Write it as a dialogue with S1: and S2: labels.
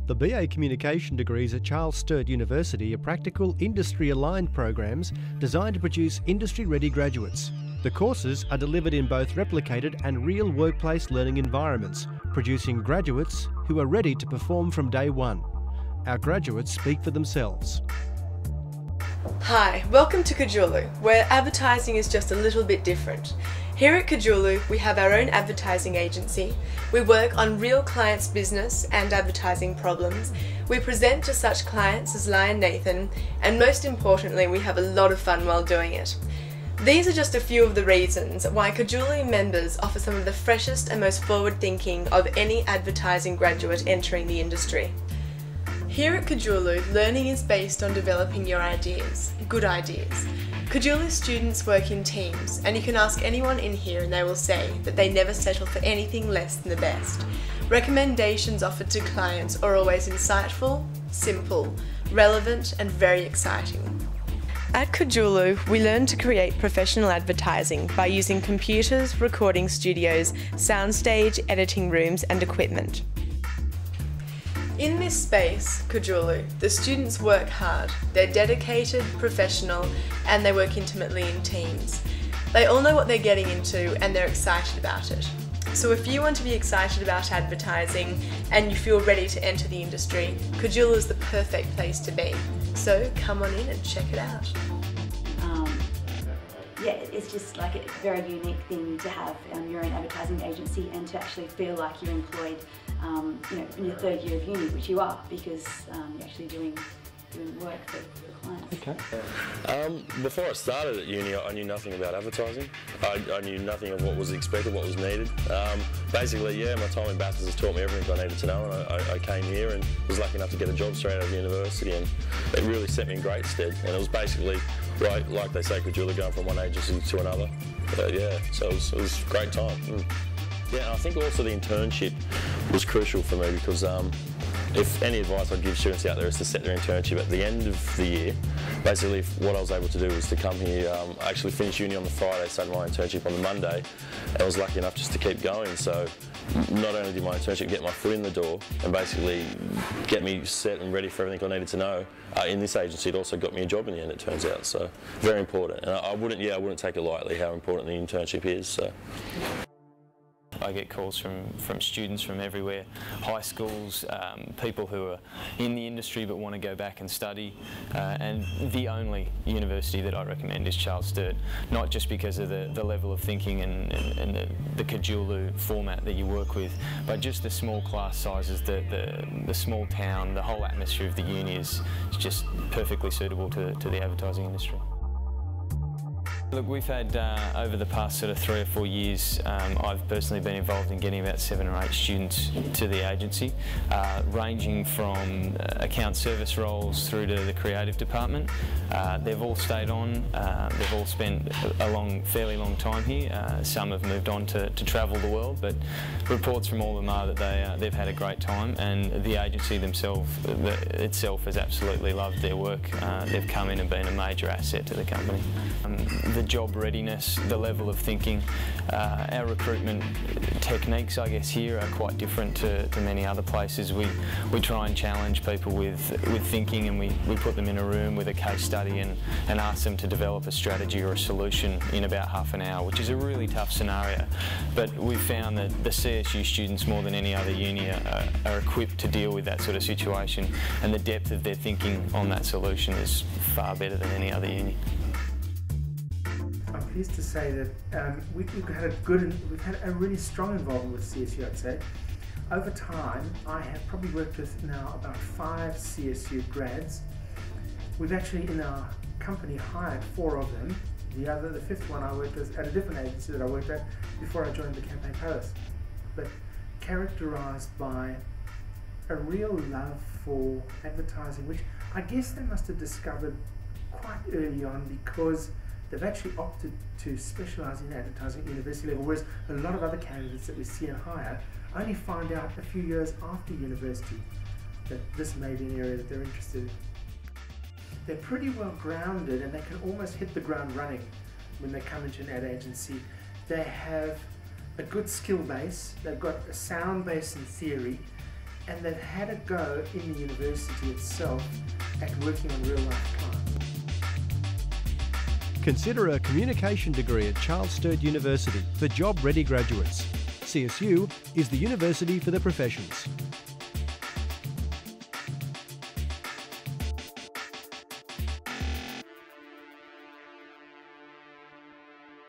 S1: The BA Communication degrees at Charles Sturt University are practical, industry-aligned programs designed to produce industry-ready graduates. The courses are delivered in both replicated and real workplace learning environments, producing graduates who are ready to perform from day one. Our graduates speak for themselves.
S2: Hi, welcome to Kajulu, where advertising is just a little bit different. Here at Kajulu, we have our own advertising agency. We work on real clients' business and advertising problems. We present to such clients as Lion Nathan, and most importantly, we have a lot of fun while doing it. These are just a few of the reasons why Kajulu members offer some of the freshest and most forward-thinking of any advertising graduate entering the industry. Here at Kajulu, learning is based on developing your ideas, good ideas. Kajulu students work in teams, and you can ask anyone in here and they will say that they never settle for anything less than the best. Recommendations offered to clients are always insightful, simple, relevant and very exciting. At Kajulu, we learn to create professional advertising by using computers, recording studios, soundstage, editing rooms and equipment. In this space, Kajulu, the students work hard. They're dedicated, professional, and they work intimately in teams. They all know what they're getting into and they're excited about it. So if you want to be excited about advertising and you feel ready to enter the industry, Kajulu is the perfect place to be. So come on in and check it out.
S3: Yeah, it's just like a very unique thing to have your own advertising agency and to actually feel like you're employed in your third year of uni, which you are, because you're actually doing work for clients.
S4: Okay. Before I started at uni, I knew nothing about advertising. I knew nothing of what was expected, what was needed. Basically, yeah, my time in Bathurst has taught me everything I needed to know, and I came here and was lucky enough to get a job straight out of university, and it really set me in great stead. And it was basically, like they say, Kajulu, going from one agency to another. Yeah, so it was a great time. Yeah, and I think also the internship was crucial for me because if any advice I'd give students out there is to set their internship at the end of the year. Basically, what I was able to do was to come here, I actually finished uni on the Friday, started my internship on the Monday, and I was lucky enough just to keep going. So not only did my internship get my foot in the door and basically get me set and ready for everything I needed to know, in this agency it also got me a job in the end, it turns out. So very important, and I wouldn't take it lightly how important the internship is. So.
S5: I get calls from students from everywhere, high schools, people who are in the industry but want to go back and study, and the only university that I recommend is Charles Sturt, not just because of the level of thinking and the Kajulu format that you work with, but just the small class sizes, the small town, the whole atmosphere of the uni is just perfectly suitable to the advertising industry. Look, we've had, over the past sort of 3 or 4 years, I've personally been involved in getting about 7 or 8 students to the agency, ranging from account service roles through to the creative department. They've all stayed on, they've all spent a fairly long time here. Some have moved on to travel the world, but reports from all of them are that they've had a great time, and the agency itself has absolutely loved their work. They've come in and been a major asset to the company. The job readiness, the level of thinking, our recruitment techniques, I guess, here are quite different to many other places. We try and challenge people with thinking, and we put them in a room with a case study and ask them to develop a strategy or a solution in about half an hour, which is a really tough scenario. But we've found that the CSU students, more than any other uni, are equipped to deal with that sort of situation, and the depth of their thinking on that solution is far better than any other uni.
S6: I'm pleased to say that we've had a really strong involvement with CSU, I'd say. Over time, I have probably worked with now about 5 CSU grads. We've actually in our company hired 4 of them. The 5th one I worked with at a different agency that I worked at before I joined the Campaign Palace. But characterised by a real love for advertising, which I guess they must have discovered quite early on because they've actually opted to specialise in advertising at university level, whereas a lot of other candidates that we see and hire only find out a few years after university that this may be an area that they're interested in. They're pretty well grounded and they can almost hit the ground running when they come into an ad agency. They have a good skill base, they've got a sound base in theory, and they've had a go in the university itself at working on real-life clients.
S1: Consider a communication degree at Charles Sturt University for job-ready graduates. CSU is the university for the professions.